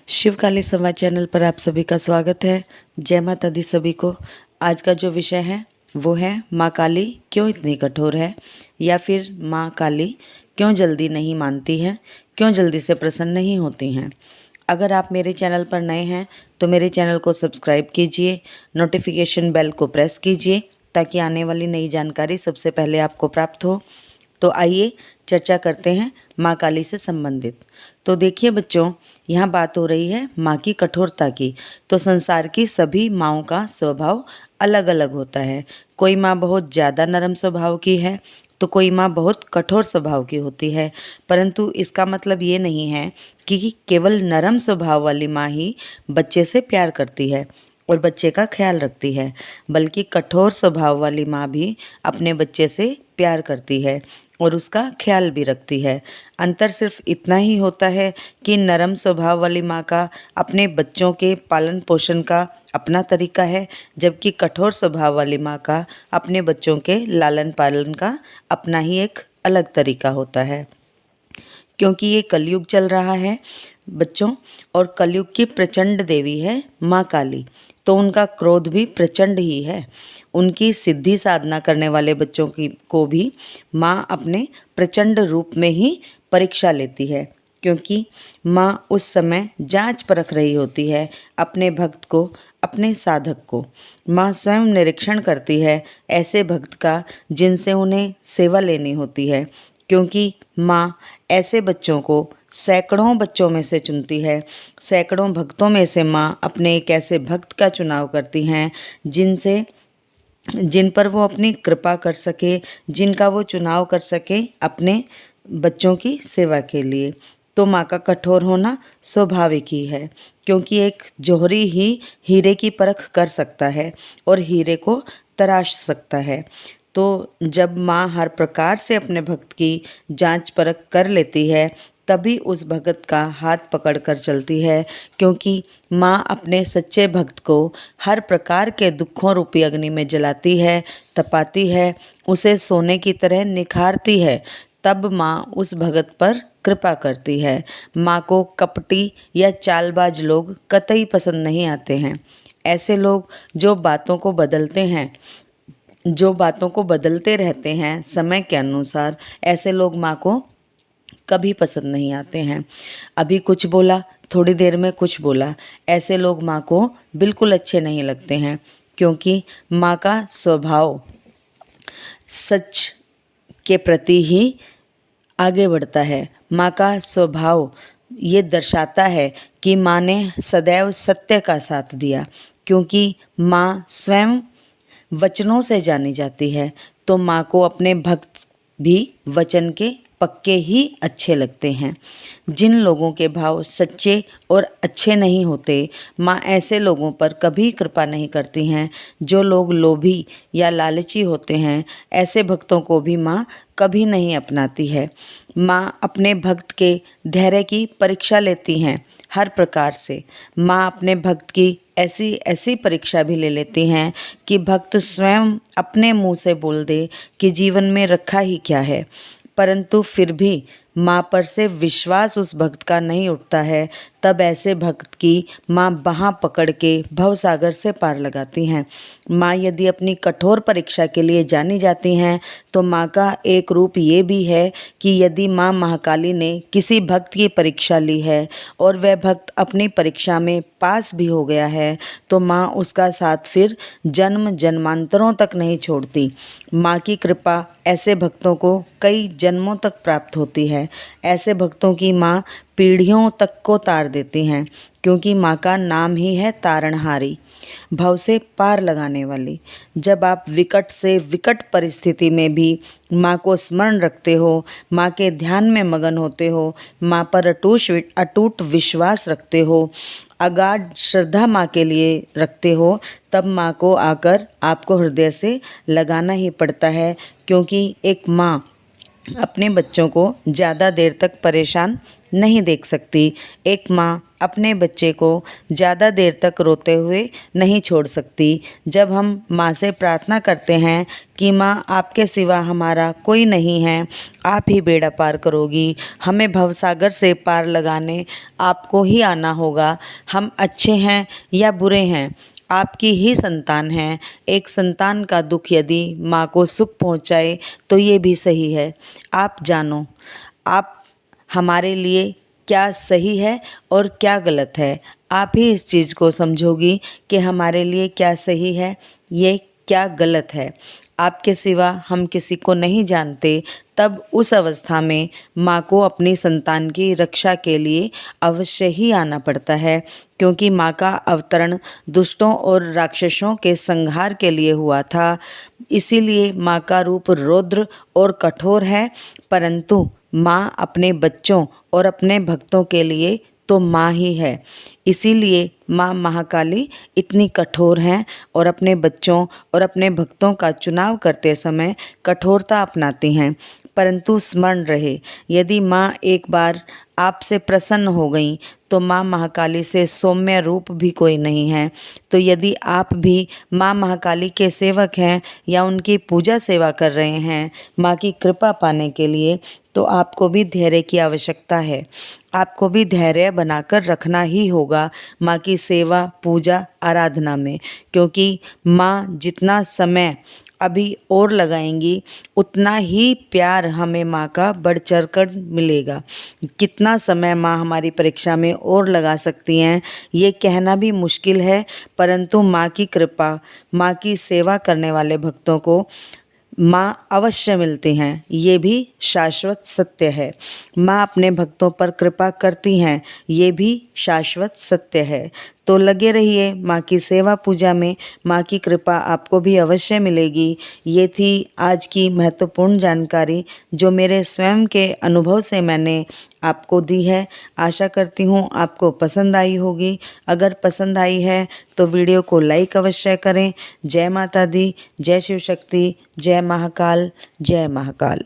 शिवकाली संवाद चैनल पर आप सभी का स्वागत है। जय माता दी सभी को। आज का जो विषय है वो है माँ काली क्यों इतनी कठोर है, या फिर माँ काली क्यों जल्दी नहीं मानती हैं, क्यों जल्दी से प्रसन्न नहीं होती हैं। अगर आप मेरे चैनल पर नए हैं तो मेरे चैनल को सब्सक्राइब कीजिए, नोटिफिकेशन बेल को प्रेस कीजिए ताकि आने वाली नई जानकारी सबसे पहले आपको प्राप्त हो। तो आइए चर्चा करते हैं माँ काली से संबंधित। तो देखिए बच्चों, यहाँ बात हो रही है माँ की कठोरता की। तो संसार की सभी माँओं का स्वभाव अलग अलग होता है। कोई माँ बहुत ज़्यादा नरम स्वभाव की है तो कोई माँ बहुत कठोर स्वभाव की होती है। परंतु इसका मतलब ये नहीं है कि केवल नरम स्वभाव वाली माँ ही बच्चे से प्यार करती है और बच्चे का ख्याल रखती है, बल्कि कठोर स्वभाव वाली माँ भी अपने बच्चे से प्यार करती है और उसका ख्याल भी रखती है। अंतर सिर्फ इतना ही होता है कि नरम स्वभाव वाली माँ का अपने बच्चों के पालन पोषण का अपना तरीका है, जबकि कठोर स्वभाव वाली माँ का अपने बच्चों के लालन पालन का अपना ही एक अलग तरीका होता है। क्योंकि ये कलयुग चल रहा है बच्चों, और कलयुग की प्रचंड देवी है माँ काली, तो उनका क्रोध भी प्रचंड ही है। उनकी सिद्धि साधना करने वाले बच्चों की को भी माँ अपने प्रचंड रूप में ही परीक्षा लेती है, क्योंकि माँ उस समय जांच परख रही होती है अपने भक्त को, अपने साधक को। माँ स्वयं निरीक्षण करती है ऐसे भक्त का जिनसे उन्हें सेवा लेनी होती है, क्योंकि माँ ऐसे बच्चों को सैकड़ों बच्चों में से चुनती है। सैकड़ों भक्तों में से माँ अपने एक ऐसे भक्त का चुनाव करती हैं जिन पर वो अपनी कृपा कर सके, जिनका वो चुनाव कर सके अपने बच्चों की सेवा के लिए। तो माँ का कठोर होना स्वाभाविक ही है, क्योंकि एक जौहरी ही हीरे की परख कर सकता है और हीरे को तराश सकता है। तो जब माँ हर प्रकार से अपने भक्त की जांच परख कर लेती है, तभी उस भक्त का हाथ पकड़कर चलती है, क्योंकि माँ अपने सच्चे भक्त को हर प्रकार के दुखों रूपी अग्नि में जलाती है, तपाती है, उसे सोने की तरह निखारती है। तब माँ उस भगत पर कृपा करती है। माँ को कपटी या चालबाज लोग कतई पसंद नहीं आते हैं। ऐसे लोग जो बातों को बदलते रहते हैं समय के अनुसार, ऐसे लोग माँ को कभी पसंद नहीं आते हैं। अभी कुछ बोला, थोड़ी देर में कुछ बोला, ऐसे लोग माँ को बिल्कुल अच्छे नहीं लगते हैं, क्योंकि माँ का स्वभाव सच के प्रति ही आगे बढ़ता है। माँ का स्वभाव ये दर्शाता है कि माँ ने सदैव सत्य का साथ दिया, क्योंकि माँ स्वयं वचनों से जानी जाती है। तो माँ को अपने भक्त भी वचन के पक्के ही अच्छे लगते हैं। जिन लोगों के भाव सच्चे और अच्छे नहीं होते, माँ ऐसे लोगों पर कभी कृपा नहीं करती हैं। जो लोग लोभी या लालची होते हैं, ऐसे भक्तों को भी माँ कभी नहीं अपनाती है। माँ अपने भक्त के धैर्य की परीक्षा लेती हैं हर प्रकार से। माँ अपने भक्त की ऐसी ऐसी परीक्षा भी ले लेती हैं कि भक्त स्वयं अपने मुंह से बोल दे कि जीवन में रखा ही क्या है। परंतु फिर भी माँ पर से विश्वास उस भक्त का नहीं उठता है। तब ऐसे भक्त की माँ बाँह पकड़ के भवसागर से पार लगाती हैं। माँ यदि अपनी कठोर परीक्षा के लिए जानी जाती हैं, तो माँ का एक रूप ये भी है कि यदि माँ महाकाली ने किसी भक्त की परीक्षा ली है और वह भक्त अपनी परीक्षा में पास भी हो गया है, तो माँ उसका साथ फिर जन्म जन्मांतरों तक नहीं छोड़ती। माँ की कृपा ऐसे भक्तों को कई जन्मों तक प्राप्त होती है। ऐसे भक्तों की माँ पीढ़ियों तक को तार देती हैं, क्योंकि माँ का नाम ही है तारणहारी, भव से पार लगाने वाली। जब आप विकट से विकट परिस्थिति में भी माँ को स्मरण रखते हो, माँ के ध्यान में मगन होते हो, माँ पर अटूट विश्वास रखते हो, अगाध श्रद्धा माँ के लिए रखते हो, तब माँ को आकर आपको हृदय से लगाना ही पड़ता है। क्योंकि एक माँ अपने बच्चों को ज़्यादा देर तक परेशान नहीं देख सकती। एक माँ अपने बच्चे को ज़्यादा देर तक रोते हुए नहीं छोड़ सकती। जब हम माँ से प्रार्थना करते हैं कि माँ आपके सिवा हमारा कोई नहीं है, आप ही बेड़ा पार करोगी, हमें भवसागर से पार लगाने आपको ही आना होगा, हम अच्छे हैं या बुरे हैं, आपकी ही संतान हैं। एक संतान का दुख यदि माँ को सुख पहुँचाए तो ये भी सही है। आप जानो आप हमारे लिए क्या सही है और क्या गलत है। आप ही इस चीज़ को समझोगी कि हमारे लिए क्या सही है, ये क्या गलत है। आपके सिवा हम किसी को नहीं जानते। तब उस अवस्था में माँ को अपनी संतान की रक्षा के लिए अवश्य ही आना पड़ता है, क्योंकि माँ का अवतरण दुष्टों और राक्षसों के संहार के लिए हुआ था। इसीलिए माँ का रूप रौद्र और कठोर है, परंतु माँ अपने बच्चों और अपने भक्तों के लिए तो माँ ही है। इसीलिए माँ महाकाली इतनी कठोर हैं और अपने बच्चों और अपने भक्तों का चुनाव करते समय कठोरता अपनाती हैं। परंतु स्मरण रहे, यदि माँ एक बार आपसे प्रसन्न हो गई तो माँ महाकाली से सौम्य रूप भी कोई नहीं है। तो यदि आप भी माँ महाकाली के सेवक हैं या उनकी पूजा सेवा कर रहे हैं माँ की कृपा पाने के लिए, तो आपको भी धैर्य की आवश्यकता है। आपको भी धैर्य बनाकर रखना ही होगा माँ की सेवा, पूजा, आराधना में, क्योंकि माँ जितना समय अभी और लगाएंगी उतना ही प्यार हमें माँ का बढ़ चढ़ कर मिलेगा। कितना समय माँ हमारी परीक्षा में और लगा सकती हैं ये कहना भी मुश्किल है, परंतु माँ की कृपा, माँ की सेवा करने वाले भक्तों को माँ अवश्य मिलती हैं, ये भी शाश्वत सत्य है। माँ अपने भक्तों पर कृपा करती हैं, ये भी शाश्वत सत्य है। तो लगे रहिए माँ की सेवा पूजा में, माँ की कृपा आपको भी अवश्य मिलेगी। ये थी आज की महत्वपूर्ण जानकारी जो मेरे स्वयं के अनुभव से मैंने आपको दी है। आशा करती हूँ आपको पसंद आई होगी। अगर पसंद आई है तो वीडियो को लाइक अवश्य करें। जय माता दी, जय शिव शक्ति, जय महाकाल, जय महाकाल।